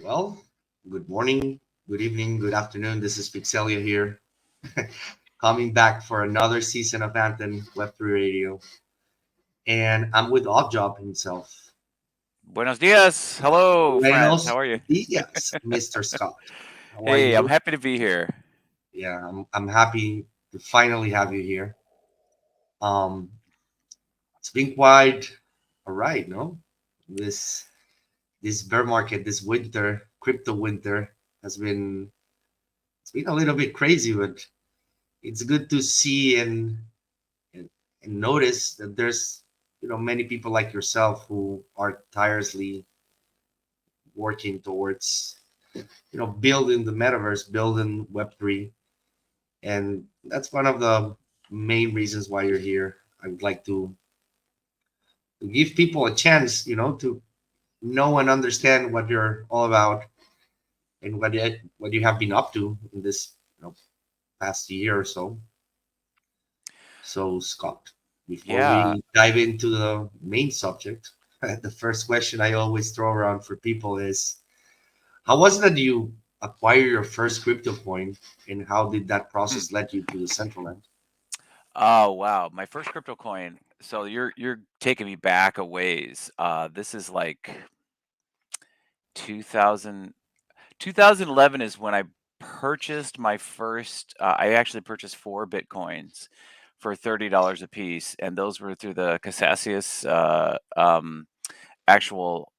Well, good morning, good evening, good afternoon. This is Pixelia here, coming back for another season of Anthem Web3 Radio. And I'm with Oddjob himself. Buenos dias. Hello, friends. Buenos How are you? dias, Mr. Scott. How are you Hey, I'm doing? happy to be here. Yeah, I'm happy to finally have you here. Um, it's been quite all right, no? This this bear market, this winter, crypto winter, has been it's been a little bit crazy, but it's good to see and, and notice that there's many people like yourself who are tirelessly working towards building the metaverse, building Web3, and that's one of the main reasons why you're here. I would like to give people a chance, to know and understand what you're all about and what you have been up to in this past year or so. So, Scott, before Yeah. we dive into the main subject, the first question I always throw around for people is, how was it that you acquired your first crypto coin, and how did that Hmm. process lead you to the Decentraland? Oh, wow. My first crypto coin. So you're taking me back a ways. This is like 2000 2011 is when I purchased my first I actually purchased 4 Bitcoins for $30 a piece, and those were through the Cassius actual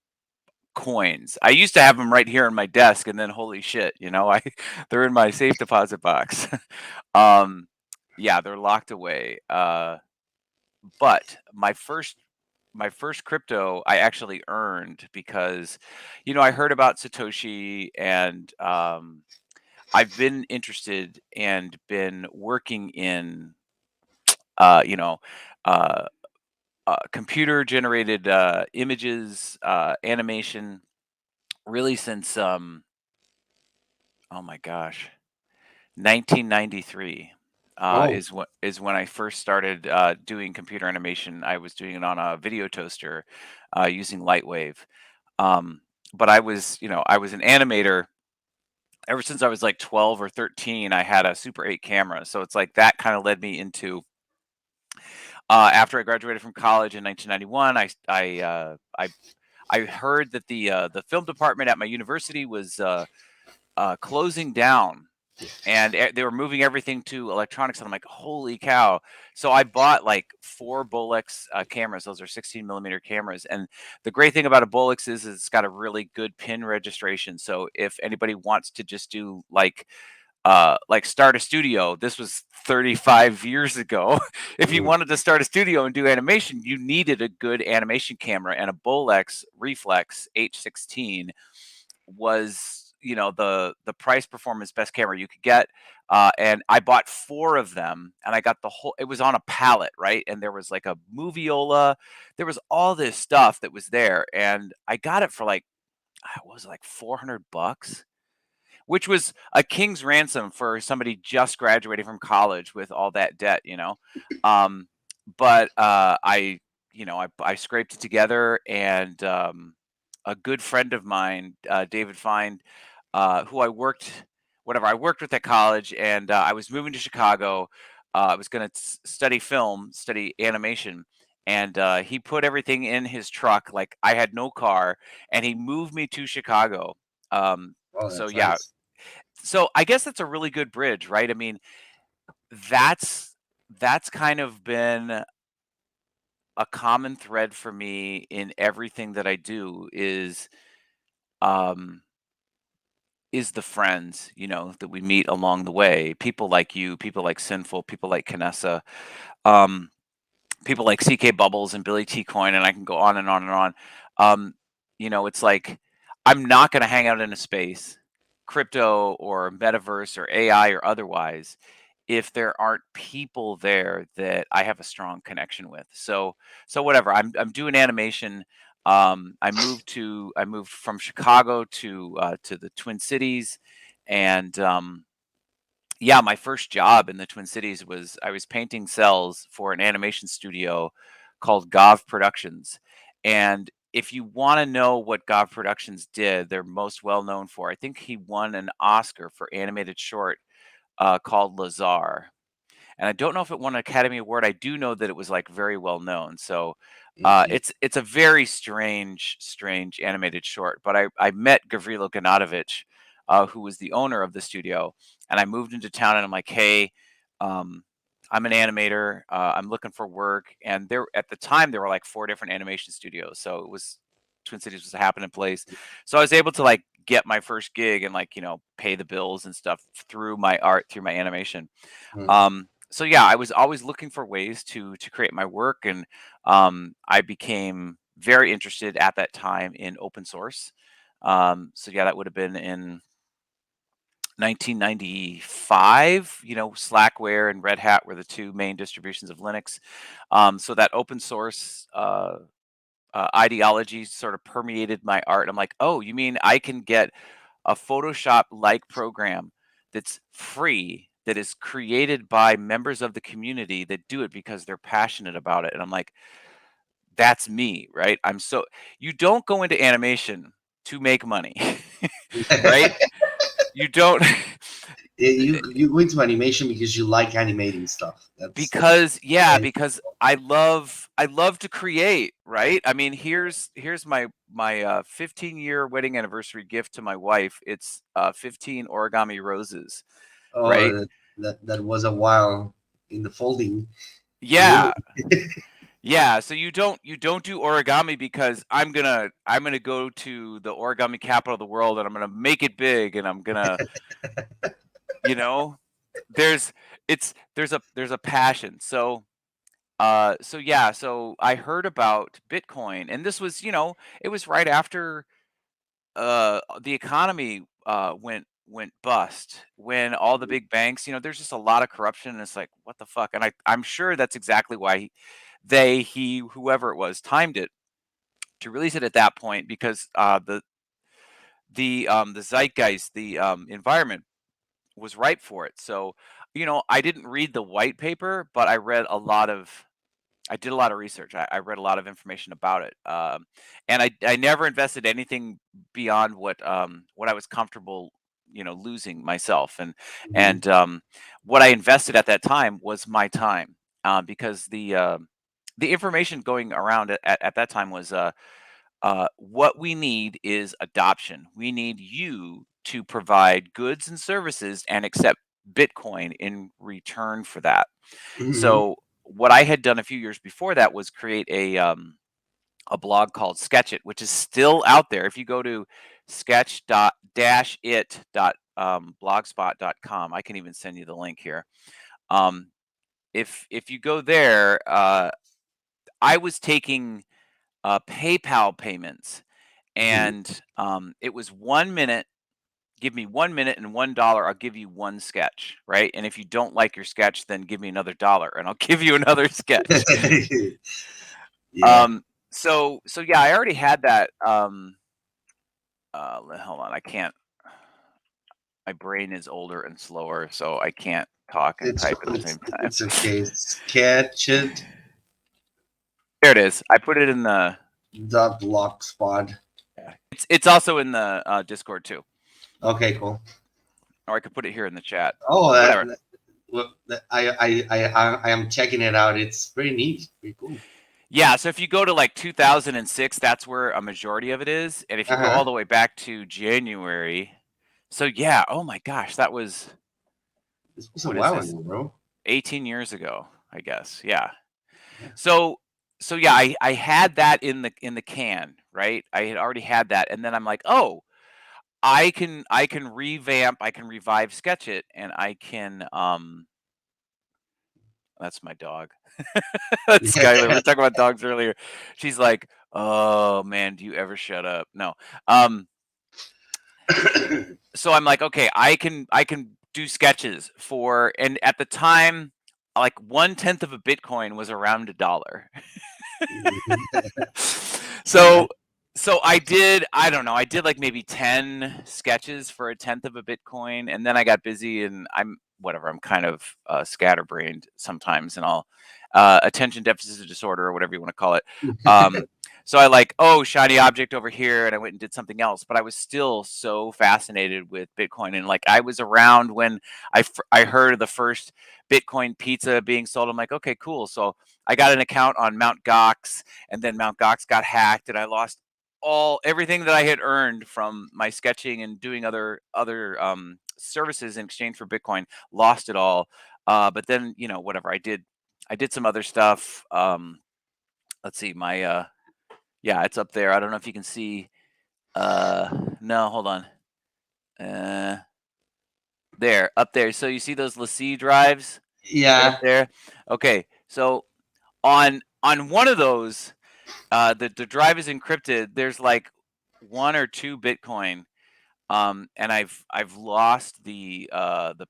coins. I used to have them right here on my desk, and then holy shit, I they're in my safe deposit box. um, yeah, they're locked away. But my first crypto I actually earned because, I heard about Satoshi, and I've been interested and been working in, uh, you know, uh, computer generated images, animation, really since oh my gosh, 1993 Oh, is when I first started doing computer animation. I was doing it on a video toaster using Lightwave. Um, but I was an animator ever since I was like 12 or 13. I had a Super 8 camera, so it's like that kind of led me into. After I graduated from college in 1991, I heard that the film department at my university was closing down, and they were moving everything to electronics, and I'm like, holy cow. So I bought like 4 Bolex cameras. Those are 16 millimeter cameras, and the great thing about a Bolex is it's got a really good pin registration. So if anybody wants to just do like start a studio, this was 35 years ago. If you mm, wanted to start a studio and do animation, you needed a good animation camera, and a Bolex Reflex H16 was, the price performance best camera you could get. And I bought 4 of them, and I got the whole. It was on a pallet, right? And there was like a moviola. There was all this stuff that was there, and I got it for like, what was it, like $400, which was a king's ransom for somebody just graduating from college with all that debt. Um, but I scraped it together, and a good friend of mine, David Fine, who I worked with at college, and I was moving to Chicago. I was going to study film, study animation. And he put everything in his truck. Like, I had no car, and he moved me to Chicago. Um, oh, so that's yeah, nice. so I guess that's a really good bridge, right? I mean, that's that's kind of been a common thread for me in everything that I do um is the friends, that we meet along the way. People like you, people like Sinful, people like Canessa, um, people like CK Bubbles and Billy T Coin, and I can go on and on and on. Um, it's like I'm not going to hang out in a space, crypto or metaverse or AI or otherwise, if there aren't people there that I have a strong connection with. So whatever. I'm doing animation. I moved from Chicago to the Twin Cities, and yeah, my first job in the Twin Cities was I was painting cells for an animation studio called Gov Productions, and if you want to know what Gov Productions did, they're most well known for. I think he won an Oscar for animated short called Lazar, and I don't know if it won an Academy Award. I do know that it was like very well known. So Okay. it's a very strange animated short. But I met Gavrilo Ganatovich, who was the owner of the studio, and I moved into town, and I'm like, hey, um, I'm an animator. I'm looking for work, and there at the time there were like 4 different animation studios, so it was Twin Cities was a happening place. So I was able to like get my first gig and like pay the bills and stuff through my art, through my animation. Mm. So yeah, I was always looking for ways to create my work, and I became very interested at that time in open source. So yeah, that would have been in 1995. Slackware and Red Hat were the 2 main distributions of Linux. So that open source ideology sort of permeated my art. I'm like, oh, you mean I can get a Photoshop-like program that's free, that is created by members of the community that do it because they're passionate about it. And I'm like, that's me, right? You don't go into animation to make money, right? You don't You go into animation because you like animating stuff. That's yeah, and because I love to create, right? I mean, here's my 15-year wedding anniversary gift to my wife. It's 15 origami roses, oh, right? that was a while in the folding room. Yeah. Yeah, so you don't do origami because I'm gonna go to the origami capital of the world, and I'm gonna make it big, and I'm gonna, you know, there's there's a passion. So yeah, so I heard about Bitcoin, and this was, it was right after the economy went bust, when all the big banks, there's just a lot of corruption, and it's like, what the fuck? And I'm sure that's exactly why he, whoever it was, timed it to release it at that point, because the zeitgeist, the environment was ripe for it. So, I didn't read the white paper, but I did a lot of research. I read a lot of information about it, and I never invested anything beyond what I was comfortable, losing myself. And Mhm. and what I invested at that time was my time, because the information going around at that time was, what we need is adoption. We need you to provide goods and services and accept Bitcoin in return for that. Mhm. So what I had done a few years before that was create a blog called Sketch It, which is still out there. If you go to sketch-it.blogspot.com, I can even send you the link here. Um, if you go there, I was taking PayPal payments, Mhm. and it was 1 minute. Give me 1 minute and $1. I'll give you one sketch, right? And if you don't like your sketch, then give me another dollar, and I'll give you another sketch. Yeah. Um, so yeah, I already had that. Hold on, I can't. My brain is older and slower, so I can't talk and It's type at the it's same time. it's okay. Sketch it. There it is. I put it in the. Dot lock spot. Yeah. It's also in the Discord too, Okay, cool. or I could put it here in the chat. Oh, Whatever. well, I am checking it out. It's pretty neat. Pretty cool. Yeah, so if you go to like 2006, that's where a majority of it is, and if you Uh go all huh. the way back to January, so yeah, oh my gosh, that was, This was a what is while this? ago, bro. 18 years ago, I guess. Yeah. Yeah. So yeah, I had that in the can, right? I had already had that, and then I'm like, oh, I can revamp, I can revive Sketch It, and I can that's my dog. That's Skylar. We were talking about dogs earlier. She's like, "Oh man, do you ever shut up?" No. Um, so I'm like, okay, I can do sketches for, and at the time, like 1/10 of a Bitcoin was around $1. Yeah. So I don't know, I did like maybe 10 sketches for 1/10 of a Bitcoin, and then I got busy, and I'm kind of scatterbrained sometimes, and I'll attention deficit disorder, or whatever you want to call it. Um, So I like, oh, shiny object over here, and I went and did something else. But I was still so fascinated with Bitcoin, and like I was around when I heard of the first Bitcoin pizza being sold. I'm like, okay, cool. So I got an account on Mount Gox, and then Mount Gox got hacked, and I lost everything that I had earned from my sketching and doing other services in exchange for Bitcoin. Lost it all. But then whatever I did some other stuff. Let's see, my yeah, it's up there. I don't know if you can see. No, hold on. Uh, there, up there. So you see those LaCie drives right Yeah. there? Okay, so on one of those, the drive is encrypted. There's like 1 or 2 Bitcoin, and I've lost the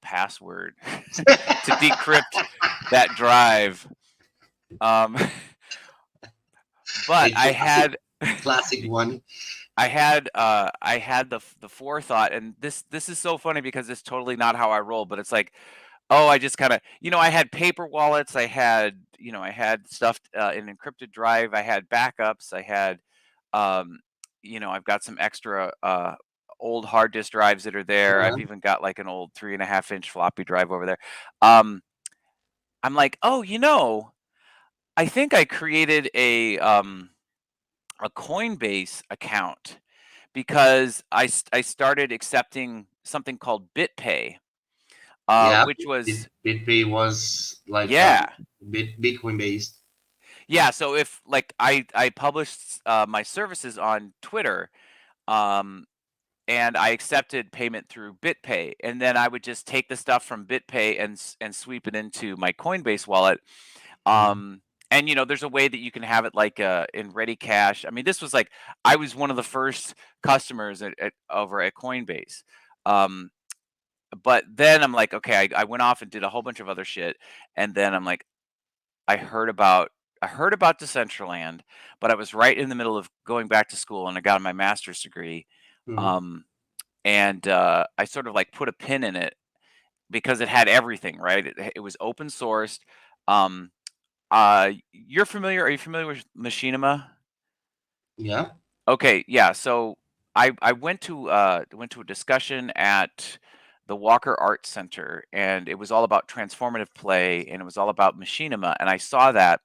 password to decrypt that drive. Um, but A classic, classic y- one. I had the forethought, and this is so funny because it's totally not how I roll, but it's like, oh, I just kind of, I had paper wallets, I had stuff in encrypted drive, I had backups, I had, um, I've got some extra old hard disk drives that are there. Yeah. I've even got like an old 3.5-inch floppy drive over there. Um, I'm like, oh, I think I created a Coinbase account because I started accepting something called BitPay, Yeah. which was BitPay was like yeah. Bitcoin based. Yeah, so if like I published my services on Twitter, um, and I accepted payment through BitPay, and then I would just take the stuff from BitPay and sweep it into my Coinbase wallet. Mhm. Um, and there's a way that you can have it like in Ready Cash. I mean, this was like I was one of the first customers over at Coinbase. Um, but then I'm like, okay, I went off and did a whole bunch of other shit, and then I'm like, I heard about I heard about Decentraland, but I was right in the middle of going back to school, and I got my master's degree. Mhm. Um, and I sort of like put a pin in it because it had everything, right? It was open sourced. Um, you're familiar? Are you familiar with Machinima? Yeah. Okay, yeah. So I went to a discussion at the Walker Arts Center, and it was all about transformative play, and it was all about machinima, and I saw that,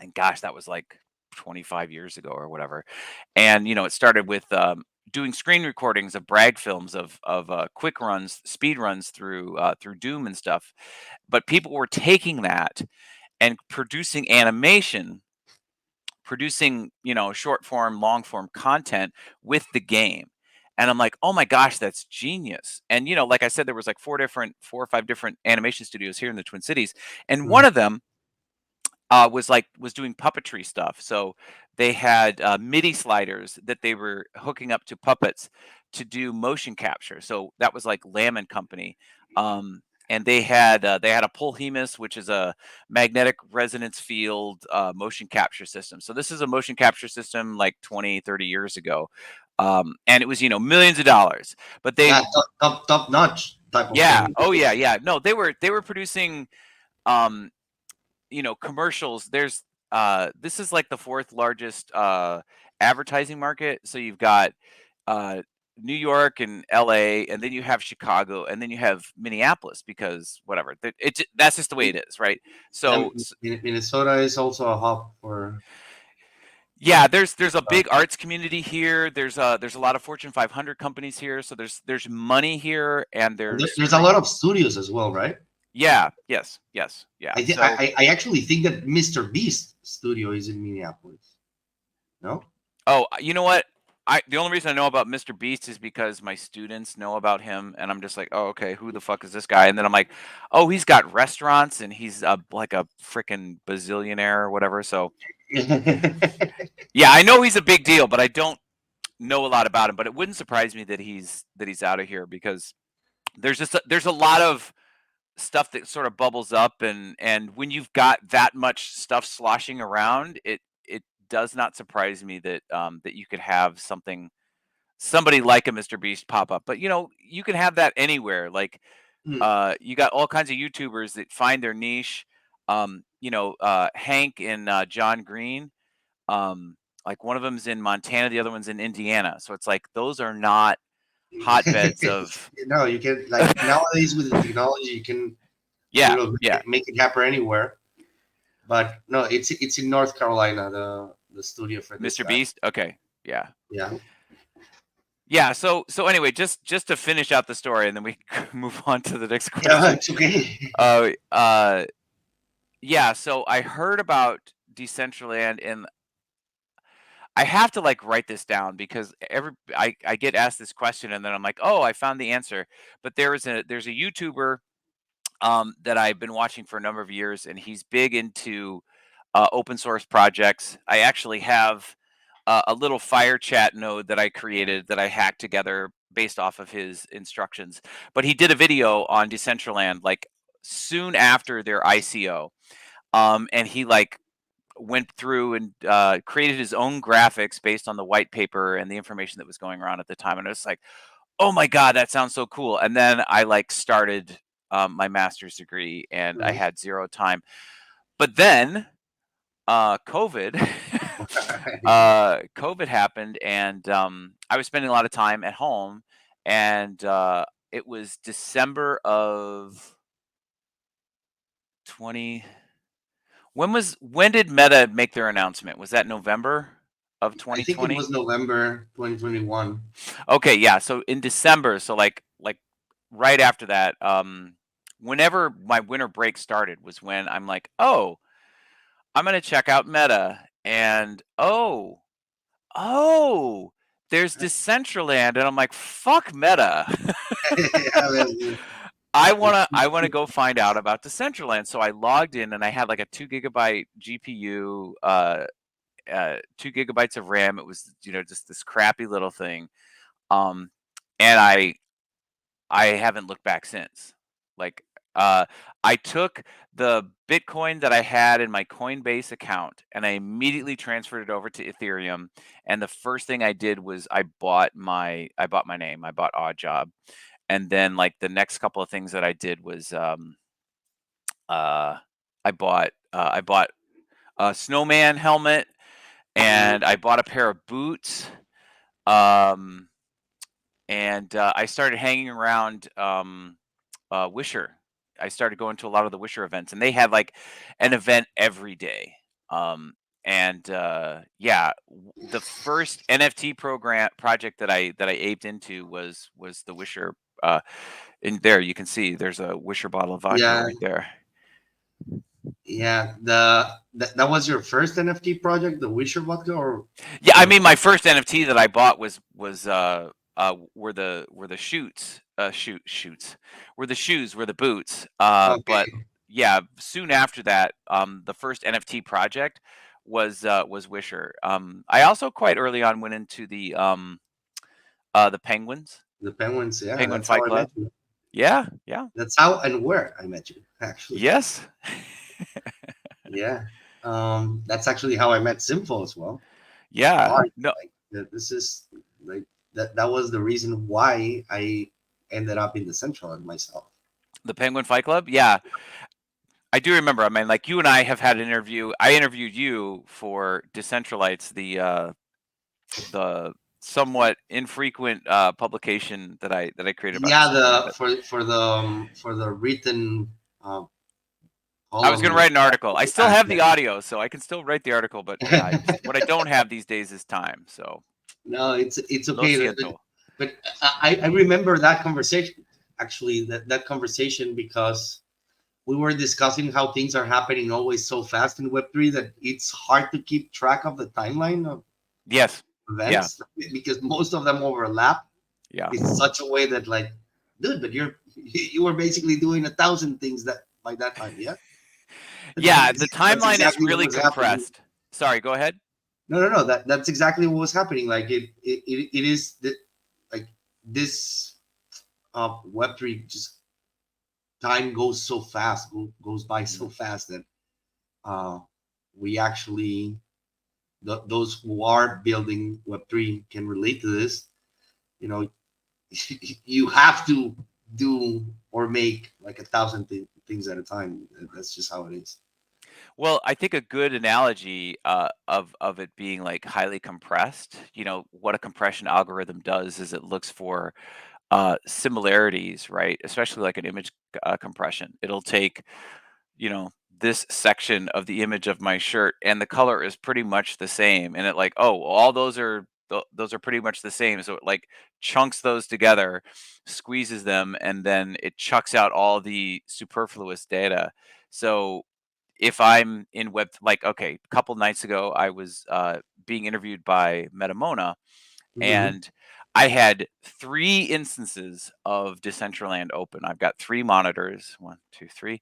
and gosh, that was like 25 years ago or whatever. And it started with doing screen recordings of brag films of quick runs, speed runs through Doom and stuff. But people were taking that and producing animation, producing short form, long form content with the game. And I'm like, oh my gosh, that's genius. And like I said, there was like 4 or 5 different animation studios here in the Twin Cities, and one Mhm. of them was doing puppetry stuff. So they had MIDI sliders that they were hooking up to puppets to do motion capture. So that was like Lamb and Company. And they had a Polhemus, which is a magnetic resonance field motion capture system. So this is a motion capture system like 20, 30 years ago. And it was, millions of dollars. But Yeah. they Top notch type of yeah, thing. oh yeah, yeah. No, they were producing um commercials. This is like the fourth largest advertising market. So you've got uh New York and LA, and then you have Chicago, and then you have Minneapolis, because whatever. That's just the way it is, right? Yeah, So Minnesota is also a hub for. yeah, there's a Uh, big arts community here. There's a lot of Fortune 500 companies here. So there's money here, and and there's there's a lot of studios as well, right? yeah, yes, yes, yeah. So I actually think that Mr. Beast studio is in Minneapolis. No. oh, you know what? The only reason I know about Mr. Beast is because my students know about him, and I'm just like, oh, okay, who the fuck is this guy? And then I'm like, oh, he's got restaurants, and he's like a freaking bazillionaire or whatever. So yeah, I know he's a big deal, but I don't know a lot about him. But it wouldn't surprise me that he's out of here, because there's a lot of stuff that sort of bubbles up, and when you've got that much stuff sloshing around, it does not surprise me that that you could have somebody like a Mr. Beast pop up. But you can have that anywhere. Like Mm, you got all kinds of YouTubers that find their niche. Hank and John Green, um, Like one of them's in Montana, the other one's in Indiana. So it's like those are not hotbeds of No, you can, like, nowadays with the technology, you can, yeah, yeah. make it happen anywhere. But no, it's in North Carolina, the studio for this Mr. guy. Beast. Okay. Yeah. Yeah. Yeah. So anyway, just to finish out the story and then we can move on to the next Yeah, question. it's okay. Uh yeah, so I heard about Decentraland and I have to like write this down because I get asked this question and then I'm like, oh, I found the answer. But there's a YouTuber that I've been watching for a number of years, and he's big into open source projects. I actually have a little fire chat node that I created that I hacked together based off of his instructions. But he did a video on Decentraland like soon after their ICO, and he like went through and created his own graphics based on the white paper and the information that was going around at the time. And I was like, oh my god, that sounds so cool. And then I like started my master's degree, and I Mhm. had zero time. But then COVID, COVID happened, and I was spending a lot of time at home, and it was December of 20. When did Meta make their announcement? Was that November of I think it 2020? was November 2021. Okay, yeah. So in December, so like right after that, whenever my winter break started was when I'm like, oh, I'm gonna check out Meta, and oh, there's Decentraland, and I'm like, fuck Meta. Yeah, man, I wanna go find out about Decentraland. So I logged in and I had like a 2 gigabyte GPU, 2 gigabytes of RAM. It was, just this crappy little thing. Um, and I haven't looked back since. Like, I took the Bitcoin that I had in my Coinbase account and I immediately transferred it over to Ethereum. And the first thing I did was I bought my name. I bought Odd Job. And then like the next couple of things that I did was uh, I bought a snowman helmet mhm. and I bought a pair of boots. Um, and I started hanging around Wisher. I started going to a lot of the Wisher events, and they had like an event every day. Um, and yeah, the first NFT program project that I aped into was the Wisher. In there, you can see there's a Wisher bottle of vodka Yeah, right there. yeah. That was your first NFT project, the Wisher vodka, Yeah, I or mean, my first NFT that I bought was were the shoots were the shoes were the boots. But okay, yeah, soon after that, the first NFT project was Wisher. I also quite early on went into the Penguins, the Penguins. Yeah, Penguin that's how Fight I met Club. you. Yeah, yeah, That's how and where I met you, actually. yes, Yeah. That's actually how I met Simfo as well. yeah. Art. No, Like, this is like that was the reason why I ended up in the Central and myself. the Penguin Fight Club. Yeah, I do remember. I mean, like you and I have had an interview. I interviewed you for Decentralites, the somewhat infrequent publication that I created about Yeah, Decentraland. But for the written uh, I was going column to that write an article. I you still had. have the audio, so I can still write the article. But yeah, what I don't have these days is time. So No, it's lo okay. siento. But I remember that conversation, actually, that conversation, because we were discussing how things are happening always so fast in Web3 that it's hard to keep track of the timeline of Yes. Yeah. events because most of them overlap Yeah. in such a way that, like, dude, but you were basically doing 1,000 things that by that time. Yeah. Yeah. The That's timeline is exactly what really was happening. compressed. Sorry. Go ahead. No. That's exactly what was happening. Like, it is that, like, this Web3, just time goes so fast, goes by so Mm. fast that uh, we actually, those who are building Web3 can relate to this. You know, you have to do or make like 1,000 things at a time. That's just how it is. Well, I think a good analogy of it being like highly compressed, what a compression algorithm does is it looks for similarities, right? Especially like an image compression. It'll take, you know, this section of the image of my shirt and the color is pretty much the same. And it like, oh, well, all those are pretty much the same. So it like chunks those together, squeezes them, and then it chucks out all the superfluous data. So if I'm in web, like, okay, a couple nights ago, I was being interviewed by Metamona, Hmm. and I had 3 instances of Decentraland open. I've got 3 monitors, 1, 2, 3,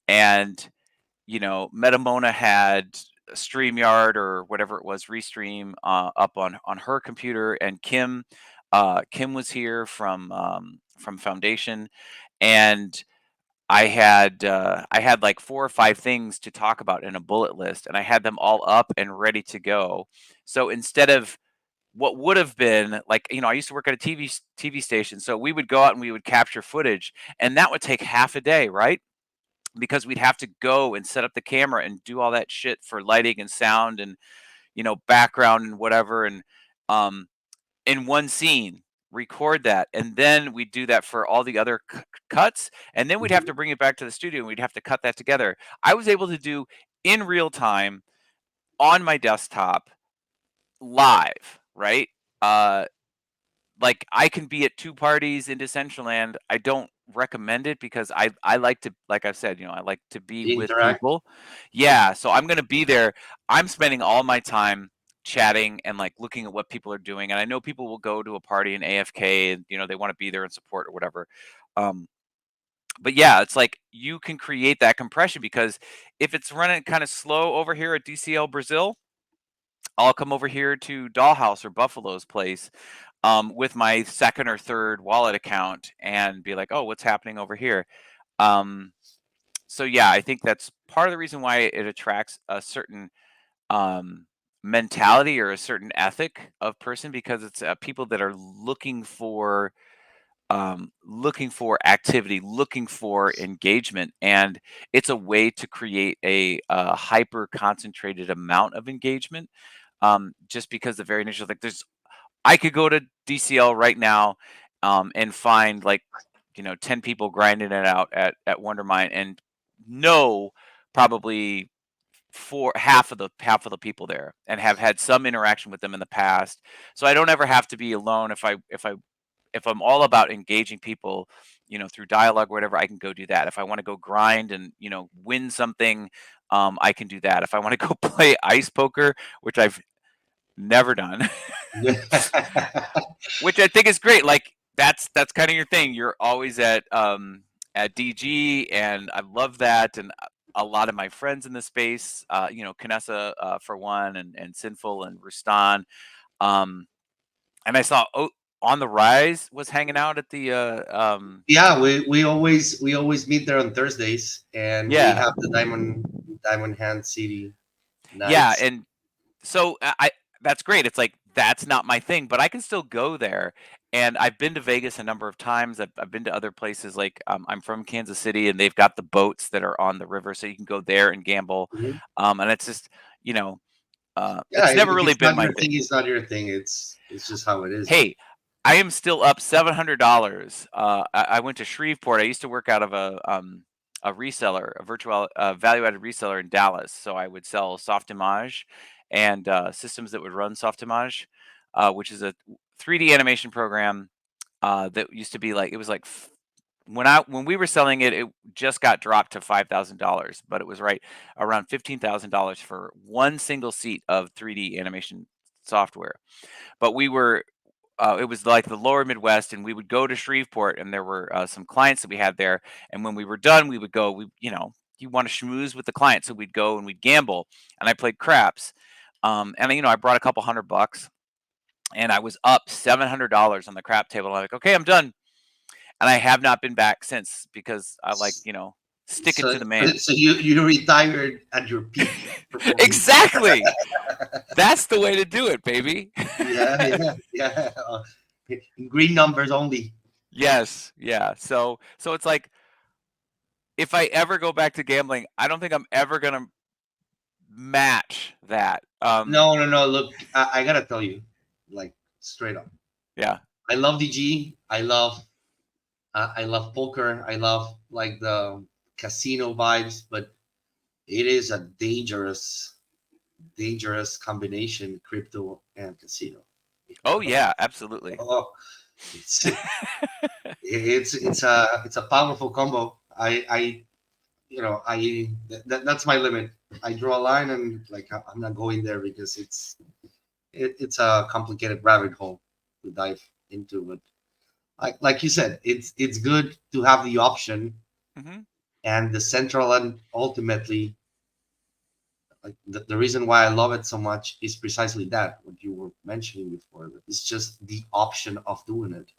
and, Metamona had StreamYard or whatever it was, Restream, up on her computer, and Kim was here from Foundation, and I had like 4 or 5 things to talk about in a bullet list, and I had them all up and ready to go. So instead of what would have been like, I used to work at a TV station, so we would go out and we would capture footage, and that would take half a day, right? Because we'd have to go and set up the camera and do all that shit for lighting and sound and, background and whatever, and um in one scene, record that, and then we'd do that for all the other cuts, and then we'd have Hmm. to bring it back to the studio and we'd have to cut that together. I was able to do in real time on my desktop live, right? Uh, like I can be at 2 parties in Decentraland. I don't recommend it because I like to, like I said, I like to be with Interact. people. Yeah, so I'm gonna be there. I'm spending all my time chatting and like looking at what people are doing. And I know people will go to a party in AFK and they want to be there and support or whatever. Um, but yeah, it's like you can create that compression because if it's running kind of slow over here at DCL Brazil, I'll come over here to Dollhouse or Buffalo's place with my second or third wallet account and be like, oh, what's happening over here? Um, so yeah, I think that's part of the reason why it attracts a certain um, mentality or a certain ethic of person because it's people that are looking for activity, looking for engagement, and it's a way to create a hyper concentrated amount of engagement. Just because the very nature, like I could go to DCL right now, and find like 10 people grinding it out at Wondermine, and know probably for half of the people there, and have had some interaction with them in the past. So I don't ever have to be alone if I'm all about engaging people, through dialogue or whatever. I can go do that. If I want to go grind and win something, I can do that. If I want to go play ice poker, which I've never done, which I think is great. Like that's kind of your thing. You're always at DG, and I love that. And a lot of my friends in the space, Kanessa for one, and Sinful and Rustan. Um, and I saw on the Rise was hanging out at the Yeah, we always meet there on Thursdays, and we yeah, have the Diamond Hand City yeah, nights. and so I that's great. It's like that's not my thing, but I can still go there. And I've been to Vegas a number of times. I've been to other places. Like I'm from Kansas City, and they've got the boats that are on the river, so you can go there and gamble. Mhm. And it's just you know, Yeah, it's never if really it's been not my your thing. thing, it's not your thing. It's just how it is, right? Hey, I am still up $700. I went to Shreveport. I used to work out of a reseller, a virtual value-added reseller in Dallas. So I would sell Softimage and systems that would run Softimage, which is a 3D animation program that used to be like it was like when we were selling it, it just got dropped to $5,000, but it was right around $15,000 for one single seat of 3D animation software. But it was like the lower Midwest, and we would go to Shreveport, and there were some clients that we had there. And when we were done, we would go. You want to schmooze with the client, so we'd go and we'd gamble. And I played craps, and I brought a couple $100, and I was up $700 on the crap table. I'm like, okay, I'm done, and I have not been back since because I like stick it So to the man. so you retired at your peak performance. Exactly. That's the way to do it, baby. Yeah, yeah, yeah. In green numbers only. Yes, yeah. So it's like if I ever go back to gambling, I don't think I'm ever gonna match that. No, no, no. Look, I gotta tell you, like straight up, Yeah. I love DG. I love poker. I love like the casino vibes, but it is a dangerous combination, crypto and casino. Oh yeah, absolutely. Oh, it's it's a powerful combo. That's my limit. I draw a line and like I'm not going there because it's a complicated rabbit hole to dive into. But like you said, it's good to have the option, Hmm. and the central and ultimately, like the reason why I love it so much is precisely that what you were mentioning before. It's just the option of doing it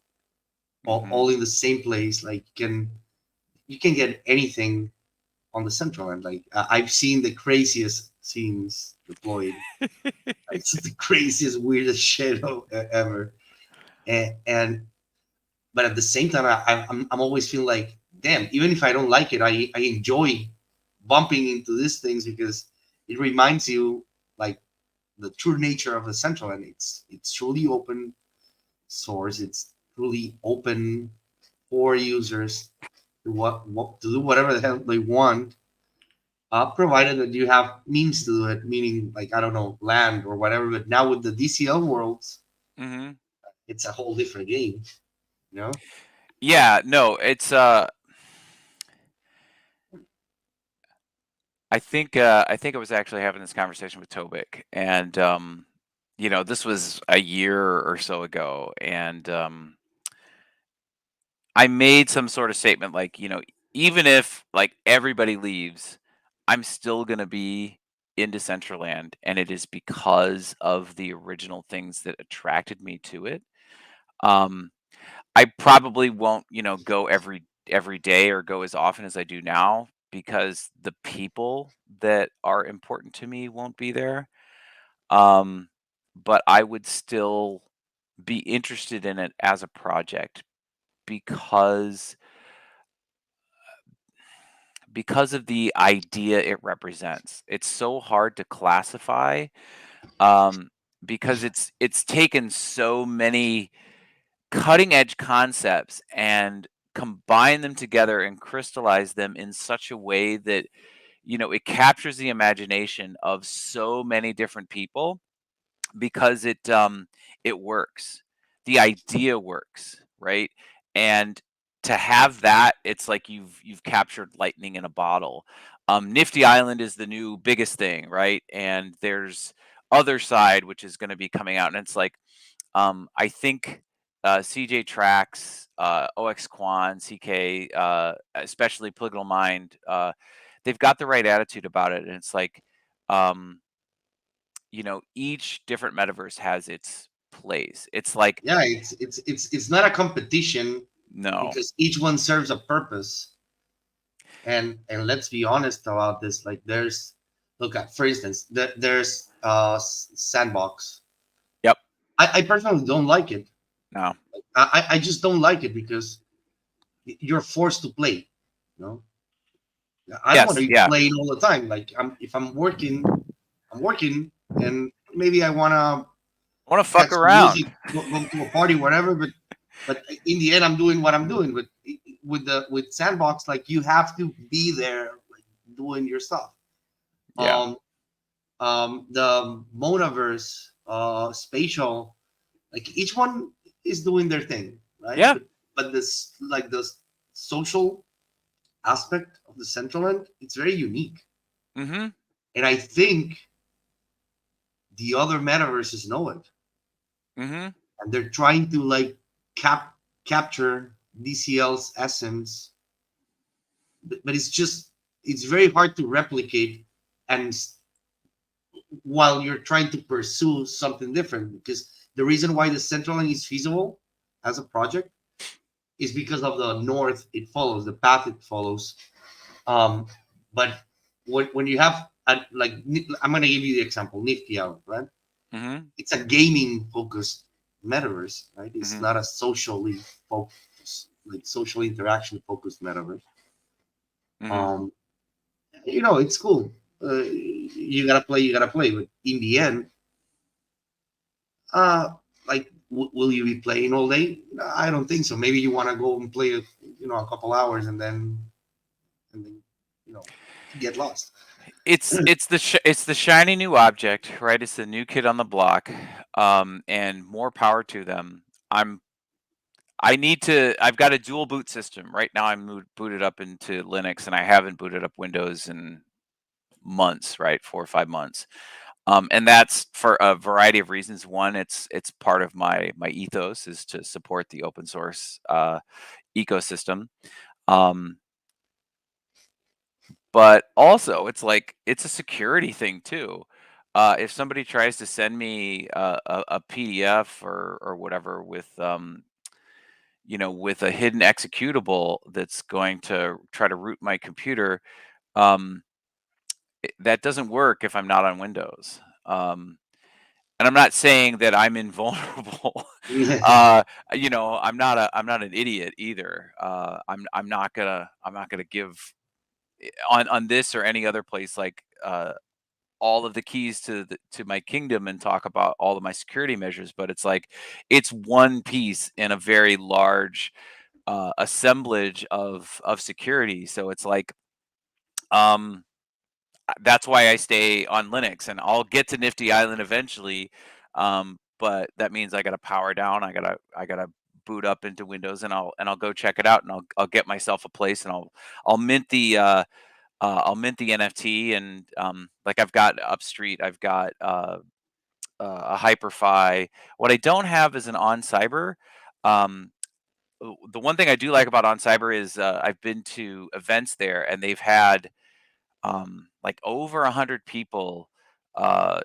Hmm. all in the same place. Like you can get anything on the central end. Like I've seen the craziest scenes deployed. It's the craziest, weirdest shit ever. And but at the same time, I'm always feeling like, damn. Even if I don't like it, I enjoy bumping into these things because it reminds you like the true nature of the central, and it's truly open source. It's truly open for users to what to do whatever the hell they want, provided that you have means to do it, meaning like I don't know, land or whatever. But now with the DCL worlds, Hmm. it's a whole different game, you know? Yeah, no, it's I think I was actually having this conversation with Tobik, and this was a year or so ago, and I made some sort of statement like, even if like everybody leaves, I'm still gonna be in Decentraland, and it is because of the original things that attracted me to it. Um, I probably won't, go every day or go as often as I do now because the people that are important to me won't be there. Um, but I would still be interested in it as a project because of the idea it represents. It's so hard to classify, um, because it's taken so many cutting edge concepts and combine them together and crystallize them in such a way that it captures the imagination of so many different people because it works. The idea works, right? And to have that, it's like you've captured lightning in a bottle. Nifty Island is the new biggest thing, right? And there's Other Side, which is going to be coming out, and it's like, I think CJ Tracks, OX Quan, CK, especially Polygonal Mind, they've got the right attitude about it, and it's like, um, each different metaverse has its place. It's like, Yeah, it's not a competition no, because each one serves a purpose. And let's be honest about this. Like look at, for instance, there's Sandbox. yep, I personally don't like it. no, I just don't like it because you're forced to play. You know, I don't want yes, to be yeah, playing all the time. Like if I'm working, I'm working, and maybe I want to I want to fuck catch some around. music, go to a party, whatever. But in the end, I'm doing what I'm doing. But with Sandbox, like you have to be there, like doing your stuff. Yeah, Um, the Monaverse, Spatial, like each one is doing their thing, right? yeah, But this like the social aspect of the Central End, it's very unique, mm-hmm, and I think the other metaverses know it, mm-hmm, and they're trying to like capture DCL's essence, but it's very hard to replicate, and while you're trying to pursue something different, because the reason why the Central Line is feasible as a project is because of the north it follows, the path it follows. Um, but when you have like, I'm gonna give you the example, Nifty Island, right? mm-hmm, It's a gaming focused metaverse, right? It's mm-hmm, not a socially focused, like social interaction focused metaverse. Hmm. Um, it's cool. You gotta play. But in the end, uh, like, will you be playing all day? I don't think so. Maybe you want to go and play, a couple hours, and then, you know, get lost. It's the shiny new object, right? It's the new kid on the block, and more power to them. I'm I need to. I've got a dual boot system right now. I'm booted up into Linux, and I haven't booted up Windows in months, right? 4 or 5 months. And that's for a variety of reasons. One, it's part of my ethos is to support the open source ecosystem. Um, but also, it's like it's a security thing too. If somebody tries to send me a PDF or whatever with with a hidden executable that's going to try to root my computer, um, that doesn't work if I'm not on Windows. And I'm not saying that I'm invulnerable. uh, I'm not an idiot either. I'm not gonna give on this or any other place like all of the keys to my kingdom and talk about all of my security measures. But it's like it's one piece in a very large assemblage of security. So it's like um that's why I stay on Linux, and I'll get to Nifty Island eventually. But that means I got to power down. I gotta boot up into Windows, and I'll go check it out, and I'll get myself a place, and I'll mint the NFT, and like I've got Upstreet, I've got a HyperFi. What I don't have is an On Cyber. Um, the one thing I do like about On Cyber is I've been to events there, and they've had like over 100 people uh,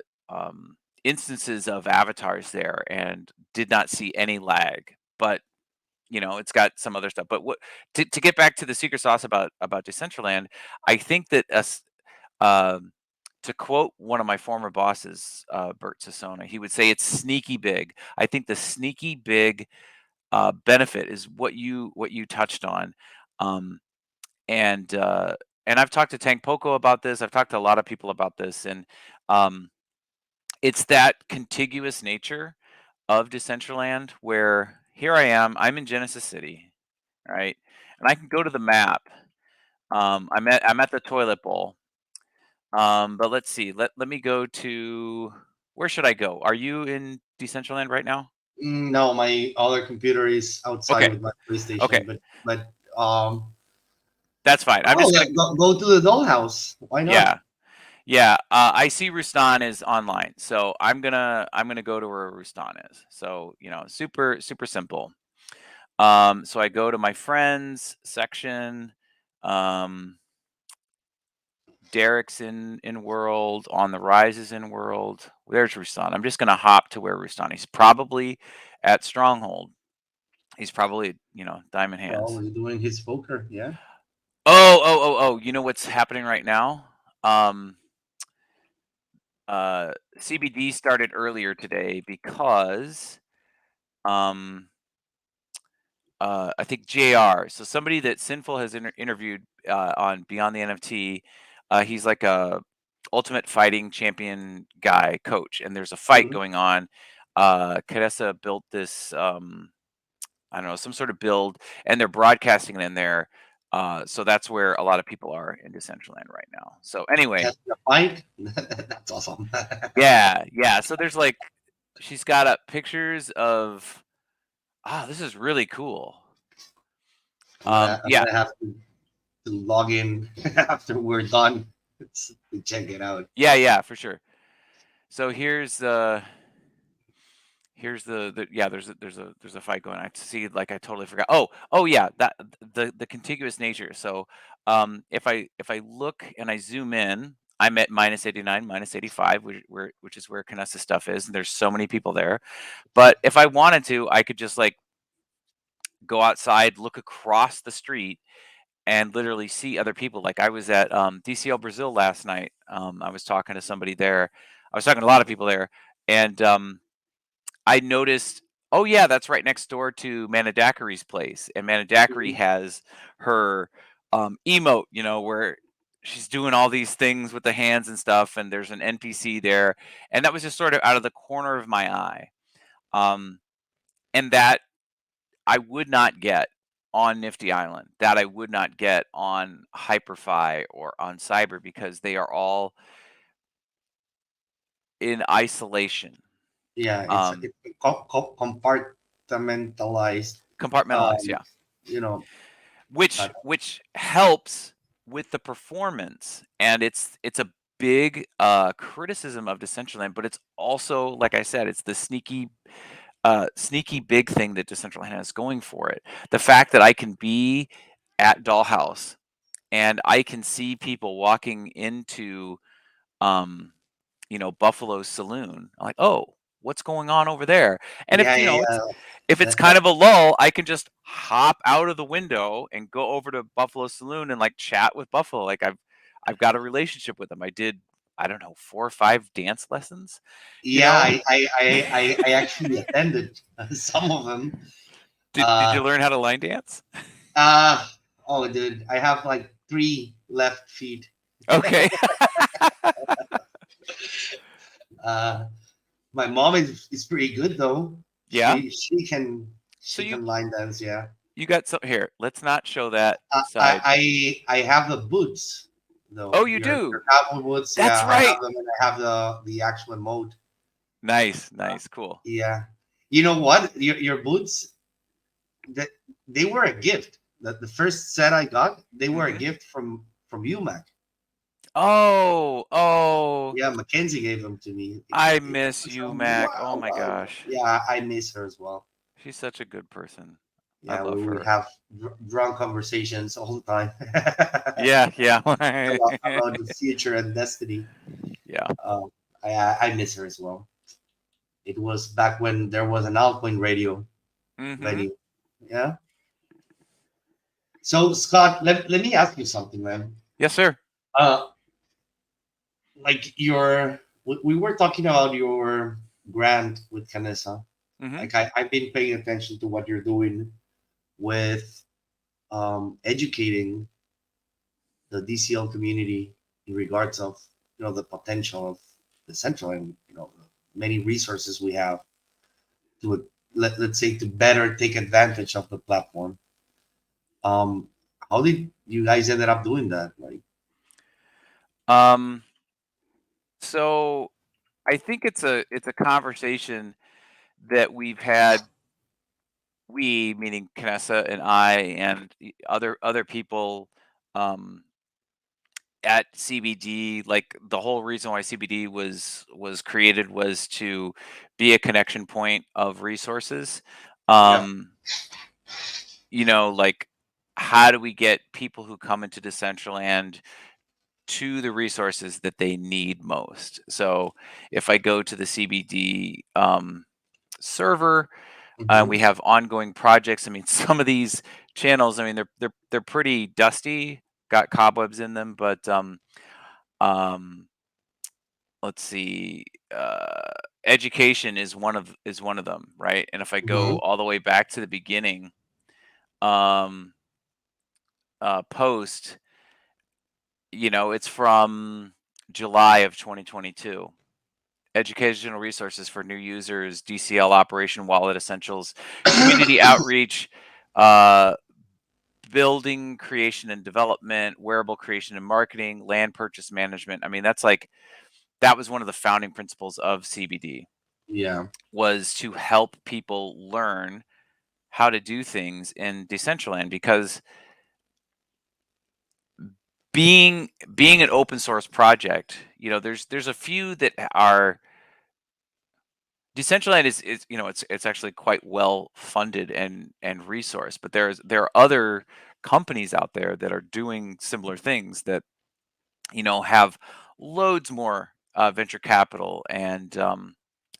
instances of avatars there and did not see any lag. But it's got some other stuff. But what to get back to the secret sauce about Decentraland, I think that us um, to quote one of my former bosses, Bert Sassona, he would say it's sneaky big. I think the sneaky big benefit is what you touched on. Um, and I've talked to Tank Poco about this. I've talked to a lot of people about this, and um, it's that contiguous nature of Decentraland where here I am. I'm in Genesis City, right, and I can go to the map. I'm at the toilet bowl. But let's see. Let me go to where should I go? Are you in Decentraland right now? No, my other computer is outside Okay, with my okay, PlayStation, but that's fine. I'm oh, just gonna go to the dollhouse. Why not? yeah. Yeah, I see Rustan is online, so I'm gonna go to where Rustan is. So super super simple. So I go to my friends section. Um, Derek's in world. On the Rise is in world. There's Rustan. I'm just gonna hop to where Rustan. He's probably at Stronghold. He's probably Diamond Hands. Probably doing his poker. Yeah. Oh oh oh oh. You know what's happening right now? Um, CBD started earlier today because um, I think JR. So somebody that Sinful has interviewed on Beyond the NFT. He's like a ultimate fighting champion guy coach, and there's a fight Mhm. going on. Caressa built this I don't know, some sort of build, and they're broadcasting it in there. So that's where a lot of people are in Decentraland right now. So anyway, Catching a fight. That's awesome. yeah, yeah. So there's like she's got pictures of this is really cool. I'm Yeah, gonna have to log in after we're done to check it out. yeah, yeah, for sure. So here's the yeah. There's a fight going. I see. Like I totally forgot. Oh yeah. That the contiguous nature. So if I look and I zoom in, I'm at -89, -85, which is where Canessa stuff is, and there's so many people there. But if I wanted to, I could just like go outside, look across the street, and literally see other people. Like I was at DCL Brazil last night. I was talking to somebody there. I was talking to a lot of people there, and I noticed, oh yeah, that's right next door to Manadakari's place, and Manadakari Mhm. has her emote, where she's doing all these things with the hands and stuff, and there's an NPC there, and that was just sort of out of the corner of my eye, um, and that I would not get on Nifty Island, that I would not get on Hyperfi or on Cyber, because they are all in isolation, Yeah, um, it's compartmentalized, compartmentalized. um, Yeah, you know, which type of- which helps with the performance, and it's a big criticism of Decentraland, but it's also, like I said, it's the sneaky big thing that Decentraland has going for it. The fact that I can be at Dollhouse and I can see people walking into um Buffalo's saloon. I'm like, oh, what's going on over there? And if yeah, yeah, it's yeah. if it's kind That of a lull, I can just hop out of the window and go over to Buffalo Saloon and like chat with Buffalo. Like I've got a relationship with him. I did, I don't know, 4 or 5 dance lessons, you yeah, know. I actually attended some of them. Did Uh, you learn how to line dance? uh, oh, dude, I have like three left feet. Okay. Uh, my mom is pretty good though. Yeah. She can So she can line dance. Yeah. you got some here. Let's not show that I side. I have the boots Oh, though. you Your do. cowboy boots. That's Yeah, I have right. them, and I have the actual mode. Nice, nice, cool. Yeah. You know what? Your boots, that they were a gift. The first set I got, they were a Mhm. gift from UMAC. Oh, oh, Yeah, Mackenzie gave them to me. I It miss was you, a Mac. Oh wow, my wow. gosh. Yeah, I miss her as well. She's such a good person. I Yeah, love we her. have drunk conversations all the time Yeah, yeah. about the future and destiny. Yeah. Um, I miss her as well. It was back when there was an Alcoin radio Mhm. venue. Yeah. So Scott, let me ask you something, man. Yes, sir. Uh, like we were talking about your grant with Canessa. Mhm. Like I've been paying attention to what you're doing with educating the DCL community in regards of the potential of the central and many resources we have to let's say to better take advantage of the platform. Um, how did you guys ended up doing that? Like, Um, so I think it's a conversation that we've had, we meaning Canessa and I and other people um at CBD. Like the whole reason why CBD was created was to be a connection point of resources. yeah, Um, like, how do we get people who come into Decentraland to the resources that they need most? So if I go to the CBD server, we hmm, have ongoing projects. I mean, some of these channels, I mean, they're pretty dusty, got cobwebs in them, but um, let's see, education is one of them, right? And if I hmm, go all the way back to the beginning, um, post, it's from July of 2022. Educational resources for new users, DCL operation, wallet essentials, community outreach, uh, building creation and development, wearable creation and marketing, land purchase management. I mean, that was one of the founding principles of CBD, yeah, was to help people learn how to do things in Decentraland, because being an open source project, there's a few that are. Decentraland is it's actually quite well funded and resourced, but there are other companies out there that are doing similar things that have loads more venture capital, and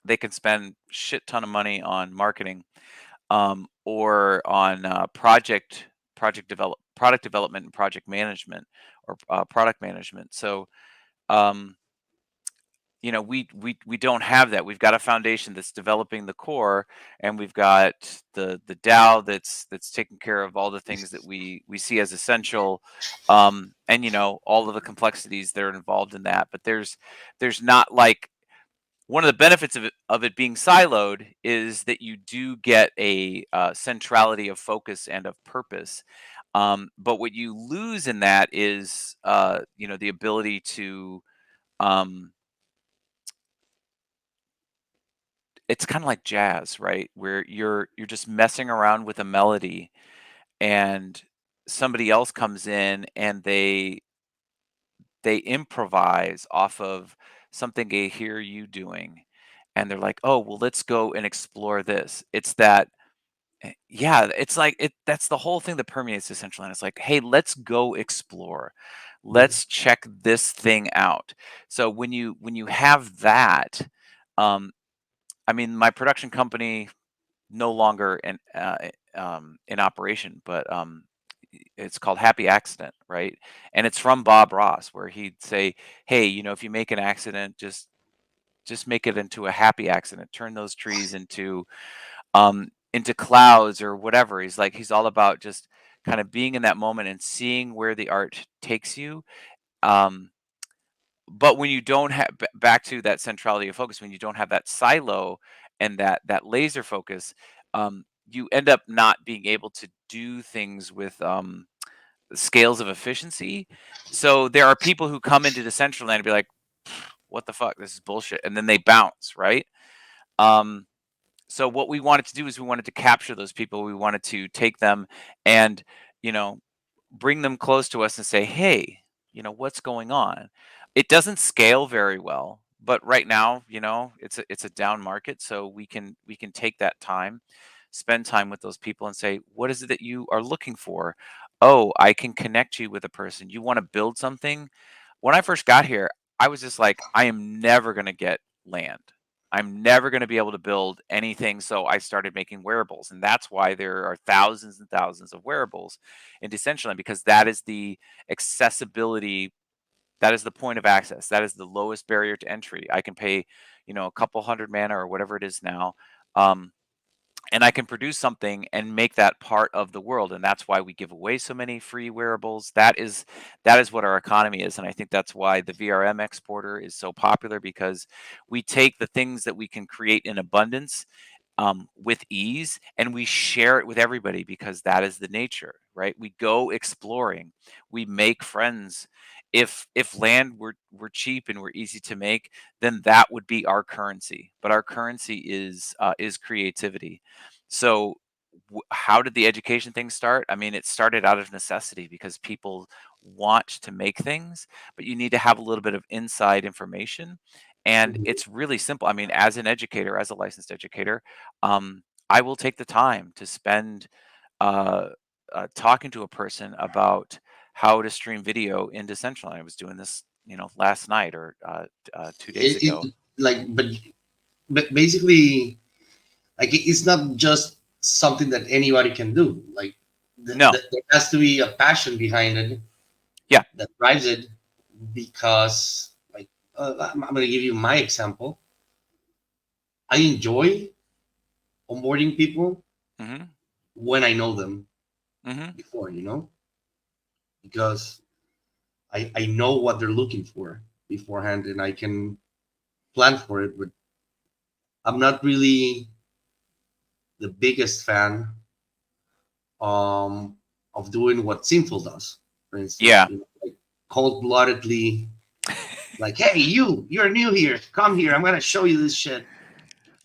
they can spend shit ton of money on marketing, or on product development and project management, or product management. So um, we don't have that. We've got a foundation that's developing the core, and we've got the DAO that's taking care of all the things that we see as essential, and all of the complexities that are involved in that. But there's not like one of the benefits of it being siloed is that you do get a centrality of focus and of purpose. But what you lose in that is the ability to um, it's kind of like jazz, right? Where you're just messing around with a melody, and somebody else comes in and they improvise off of something they hear you doing, and they're like, "Oh, well, let's go and explore this." It's that yeah, it's like that's the whole thing that permeates Decentraland. It's like, "Hey, let's go explore. Mhm. Let's check this thing out." So when you have that, um, I mean, my production company no longer in operation, but it's called Happy Accident, right? And it's from Bob Ross, where he'd say, "Hey, if you make an accident, just make it into a happy accident. Turn those trees into clouds or whatever." He's all about just kind of being in that moment and seeing where the art takes you. Um, but when you don't have back to that centrality of focus, when you don't have that silo and that laser focus, you end up not being able to do things with scales of efficiency. So there are people who come into Decentraland and be like, "What the fuck? This is bullshit," and then they bounce, right? Um, so what we wanted to do is we wanted to capture those people. We wanted to take them and you know bring them close to us and say, "Hey, what's going on?" It doesn't scale very well, but right now, it's a down market, so we can take that time, spend time with those people and say, "What is it that you are looking for?" "Oh, I can connect you with a person. You want to build something?" When I first got here, I was just like, I am never going to get land. I'm never going to be able to build anything. So I started making wearables. And that's why there are thousands and thousands of wearables in Decentraland, because that is the accessibility. That is the point of access. That is the lowest barrier to entry. I can pay, a couple hundred mana or whatever it is now. Um, and I can produce something and make that part of the world, and that's why we give away so many free wearables. That is what our economy is, and I think that's why the VRM exporter is so popular, because we take the things that we can create in abundance, with ease, and we share it with everybody because that is the nature, right? We go exploring, we make friends. If land were cheap and were easy to make, then that would be our currency. But our currency is creativity. So how did the education thing start? I mean, it started out of necessity because people want to make things, but you need to have a little bit of inside information. And Mhm. it's really simple. I mean, as an educator, as a licensed educator, I will take the time to spend uh, talking to a person about how to stream video into Decentraland. I was doing this, last night or 2 days ago. Like, but basically, like it's not just something that anybody can do. Like, No, there has to be a passion behind it yeah, that drives it. Because, like, I'm going to give you my example. I enjoy onboarding people hmm when I know them hmm before, because I know what they're looking for beforehand, and I can plan for it. But I'm not really the biggest fan um, of doing what Sinful does. For instance, yeah, like cold bloodedly, like, "Hey, you're new here. Come here. I'm gonna show you this shit."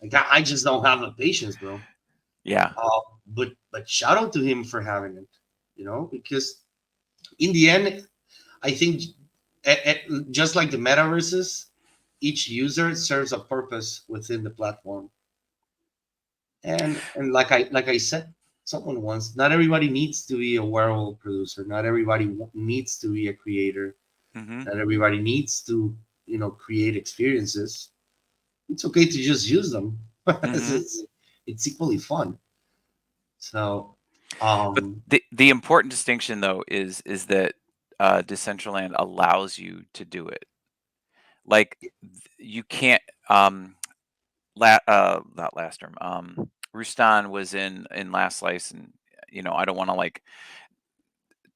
Like, I just don't have the patience, bro. yeah, But shout out to him for having it, because in the end, I think just like the metaverses, each user serves a purpose within the platform. And like I said, someone once, not everybody needs to be a wearable producer. Not everybody needs to be a creator. hmm Not everybody needs to create experiences. It's okay to just use them. it's, hmm it's it's equally fun. So, But um, the important distinction though is that Decentraland allows you to do it. Like you can't not last term. Rustan was in last slice, and I don't want to like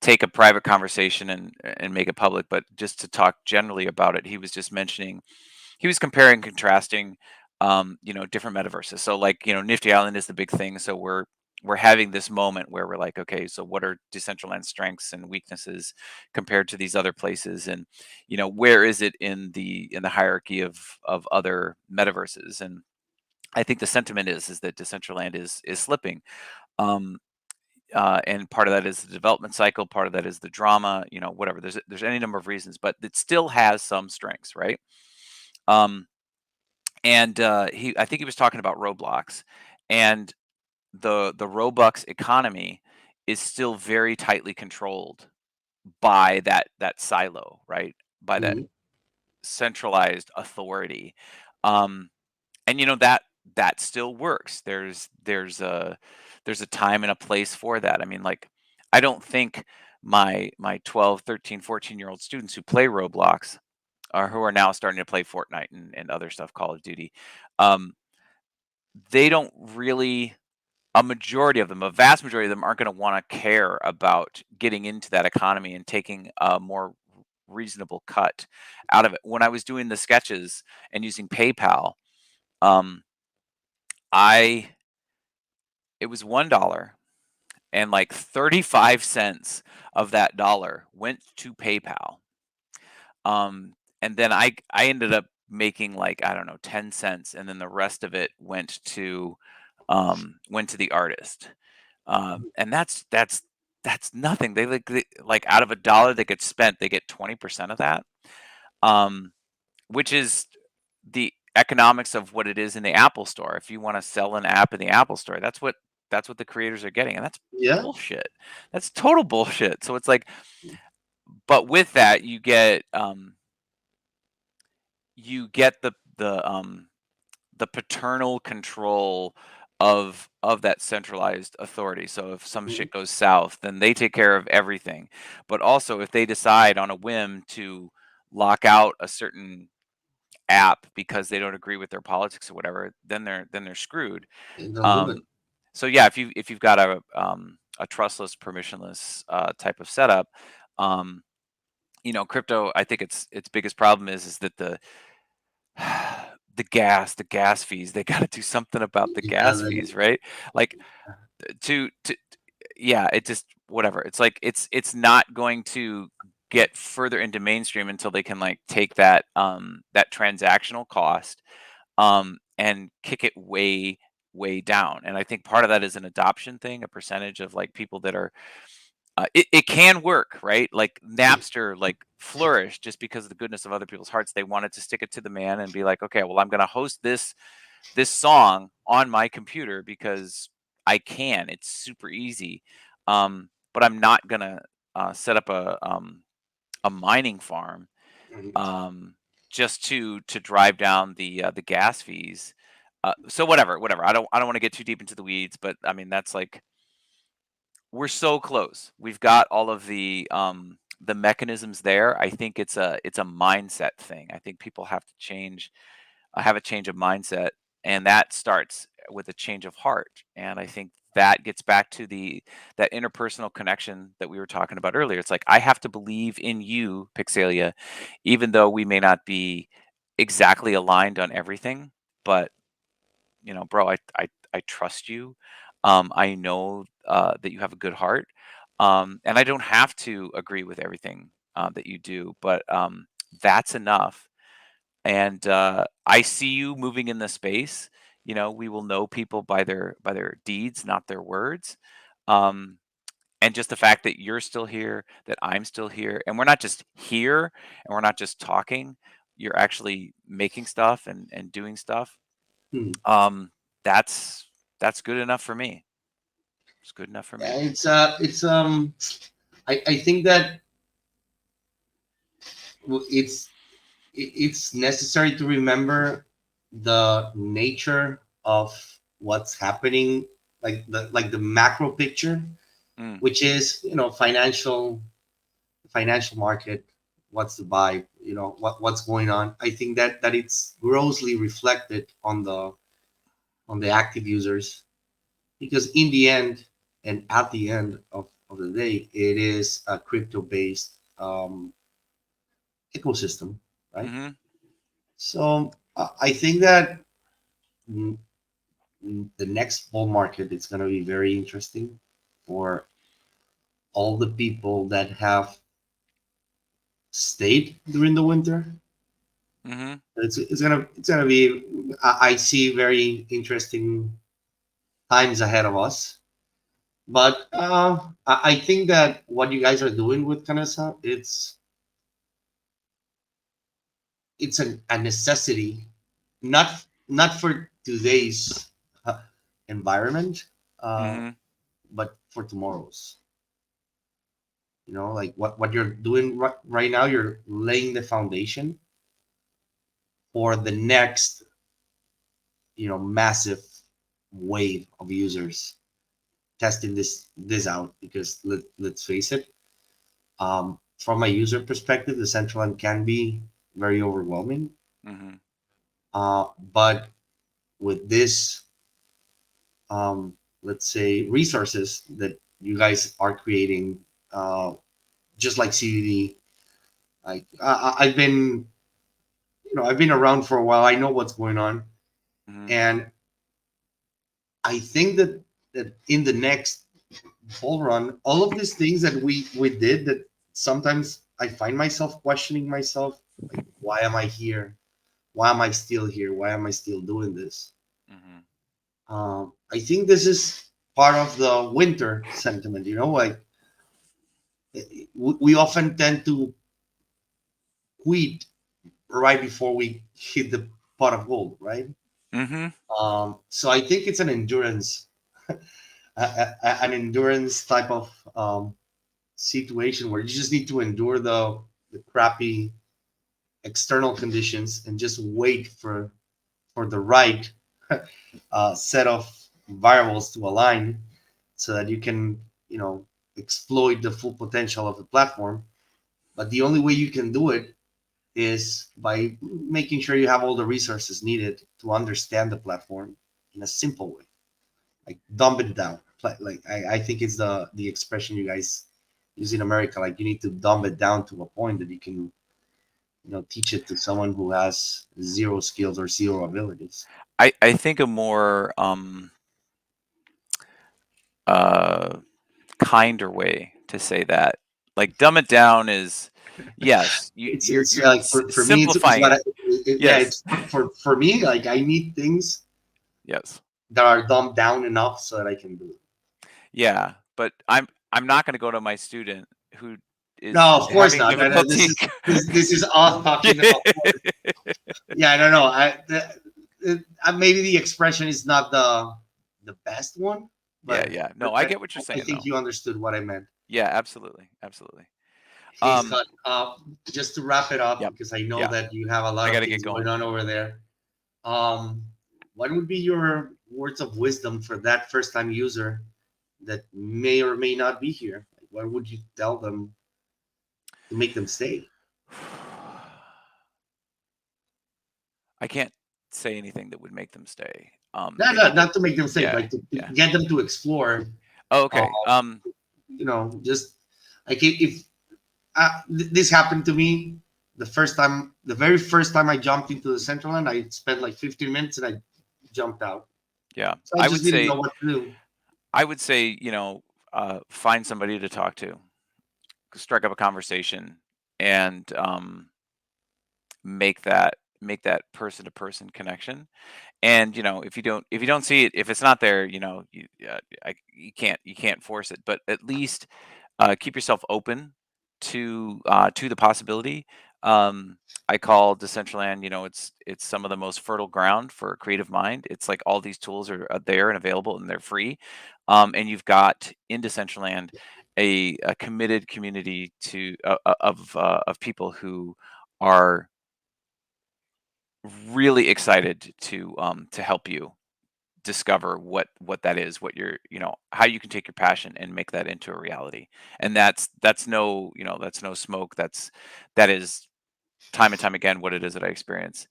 take a private conversation and make it public, but just to talk generally about it, he was just mentioning he was comparing and contrasting different metaverses. So like Nifty Island is the big thing. So we're having this moment where we're like, okay, so what are Decentraland strengths and weaknesses compared to these other places, and where is it in the hierarchy of other metaverses? And I think the sentiment is that Decentraland is slipping. Um, and part of that is the development cycle, part of that is the drama, whatever. There's any number of reasons, but it still has some strengths, right? Um, and I think he was talking about Roblox, and the Robux economy is still very tightly controlled by that silo, right? By that Mhm. centralized authority. Um, and that still works. There's a time and a place for that. I mean, like, I don't think my 12, 13, 14-year-old students who play Roblox, or who are now starting to play Fortnite and other stuff, Call of Duty, um, they don't really, a majority of them, a vast majority of them, aren't going to want to care about getting into that economy and taking a more reasonable cut out of it. When I was doing the sketches and using PayPal, um, I it was $1, and like 35 cents of that dollar went to PayPal. And then I ended up making, like, I don't know, 10 cents, and then the rest of it went to the artist. And that's nothing. Like out of a dollar that gets spent, they get 20% of that. Um, which is the economics of what it is in the Apple Store. If you want to sell an app in the Apple Store, that's what the creators are getting, and that's Yeah. bullshit. That's total bullshit. So it's like, but with that, you get the paternal control of that centralized authority. So if some Mhm. shit goes south, then they take care of everything. But also, if they decide on a whim to lock out a certain app because they don't agree with their politics or whatever, then they're screwed. They'll do it. Um, so yeah, if you've got a trustless, permissionless type of setup, um, crypto, I think its biggest problem is that the gas fees, they got to do something about the Yeah. gas fees, right? Like, to yeah, it just, whatever. It's like it's not going to get further into mainstream until they can like take that transactional cost and kick it way down. And I think part of that is an adoption thing, a percentage of like people that are it can work, right? Like Napster, like, flourished just because of the goodness of other people's hearts. They wanted to stick it to the man and be like, okay, well, I'm going to host this song on my computer because I can. It's super easy. But I'm not going to set up a mining farm Mhm. um, just to drive down the gas fees. So whatever. I don't want to get too deep into the weeds, but I mean, that's like, we're so close. We've got all of the mechanisms there. I think it's a mindset thing. I think people have to have a change of mindset, and that starts with a change of heart. And I think that gets back to that interpersonal connection that we were talking about earlier. It's like, I have to believe in you, Pixelia, even though we may not be exactly aligned on everything. But bro, I trust you. I know that you have a good heart, and I don't have to agree with everything that you do, but that's enough. And I see you moving in the space. We will know people by their deeds, not their words. Um, and just the fact that you're still here, that I'm still here, and we're not just here, and we're not just talking. You're actually making stuff and doing stuff. Hmm. um, that's good enough for me. It's good enough for Yeah, me. I think that it's it's necessary to remember the nature of what's happening, like the macro picture, Mm, which is financial market. What's the vibe? what's going on. I think that it's grossly reflected on the active users, because in the end and at the end of the day, it is a crypto based ecosystem, right? Mm-hmm. So I think that mm, the next bull market is going to be very interesting for all the people that have stayed during the winter. Mm-hmm. It's gonna be. I see very interesting times ahead of us. But I think that what you guys are doing with Canessa, it's a necessity, not not for today's uh, environment, uh, Mm-hmm. but for tomorrow's. Like what you're doing right now, you're laying the foundation for the next, massive wave of users testing this out. Because let's face it, from a user perspective, the central end can be very overwhelming. Mm-hmm. But with this, um, let's say, resources that you guys are creating, uh, just like CDD, like I've been around for a while. I know what's going on, Mm-hmm. and I think that in the next bull run, all of these things that we did, that sometimes I find myself questioning myself, like, why am I here? Why am I still here? Why am I still doing this? Mm-hmm. I think this is part of the winter sentiment. Like, we often tend to quit right before we hit the pot of gold, right? Mm-hmm. So I think it's an endurance, an endurance type of situation where you just need to endure the crappy external conditions and just wait for the right set of variables to align, so that you can, you know exploit the full potential of the platform. But the only way you can do it is by making sure you have all the resources needed to understand the platform in a simple way, like dumb it down. Like, I think it's the expression you guys use in America, like you need to dumb it down to a point that you can, teach it to someone who has zero skills or zero abilities. I think a more uh kinder way to say that, like, dumb it down is, yes, It's you're like, for me, it's simplifying what it. yeah, Yes. it's for me, like, I need things Yes. that are dumbed down enough so that I can do it. Yeah, but I'm not going to go to my student who No, is of course having not. No, no, difficulty. this is us talking. Of course, yeah, I don't know. Maybe the expression is not the best one, Yeah, but yeah. but No, I but get what you're I saying think though. you understood what I meant. Yeah, absolutely. Absolutely. Hey, Um, Scott, just to wrap it up, yep. because I know Yeah. that you have a lot I got of to get things going going. on over there. Um, what would be your words of wisdom for that first time user that may or may not be here? Like, what would you tell them to make them stay? I can't say anything that would make them stay. No, They no, need to. not to make them stay, Yeah, but to yeah. get them to explore. Oh, Uh, okay. just like, if this happened to me the very first time I jumped into the Central End, I spent like 15 minutes and I jumped out. Yeah. So I just didn't know what to do. I would say, find somebody to talk to, strike up a conversation, and make that person to person connection. And if you don't see it, if it's not there, you can't force it, but at least keep yourself open to the possibility. um I call Decentraland, it's some of the most fertile ground for a creative mind. It's like all these tools are there and available, and they're free. And you've got in Decentraland a committed community of people who are really excited to help you discover what that is, what you're, how you can take your passion and make that into a reality. And that's no smoke. That is time and time again what it is that I experience.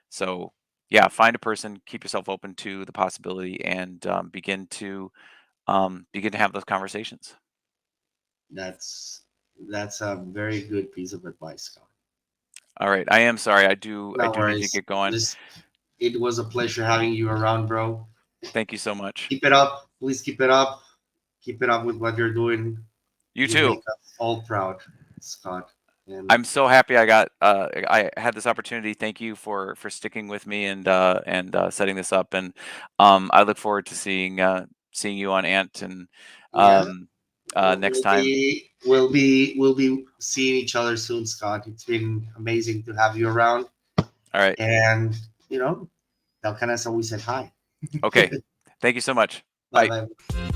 So yeah, find a person, keep yourself open to the possibility, and begin to have those conversations. That's that's a very good piece of advice, Scott. All right, I am sorry. I No do need to worries. get going. This It was a pleasure having you around, bro. Thank you so much. Keep it up. Please keep it up. Keep it up with what you're doing. You You too. make us all proud, Scott. And I'm so happy I had this opportunity. Thank you for sticking with me and setting this up. And I look forward to seeing you on Ant and yeah, um, we'll, next we'll time. be we'll be we'll be seeing each other soon, Scott. It's been amazing to have you around. All right. And you know, Dalcanas always said hi. Okay. Thank you so much. Bye Bye. bye.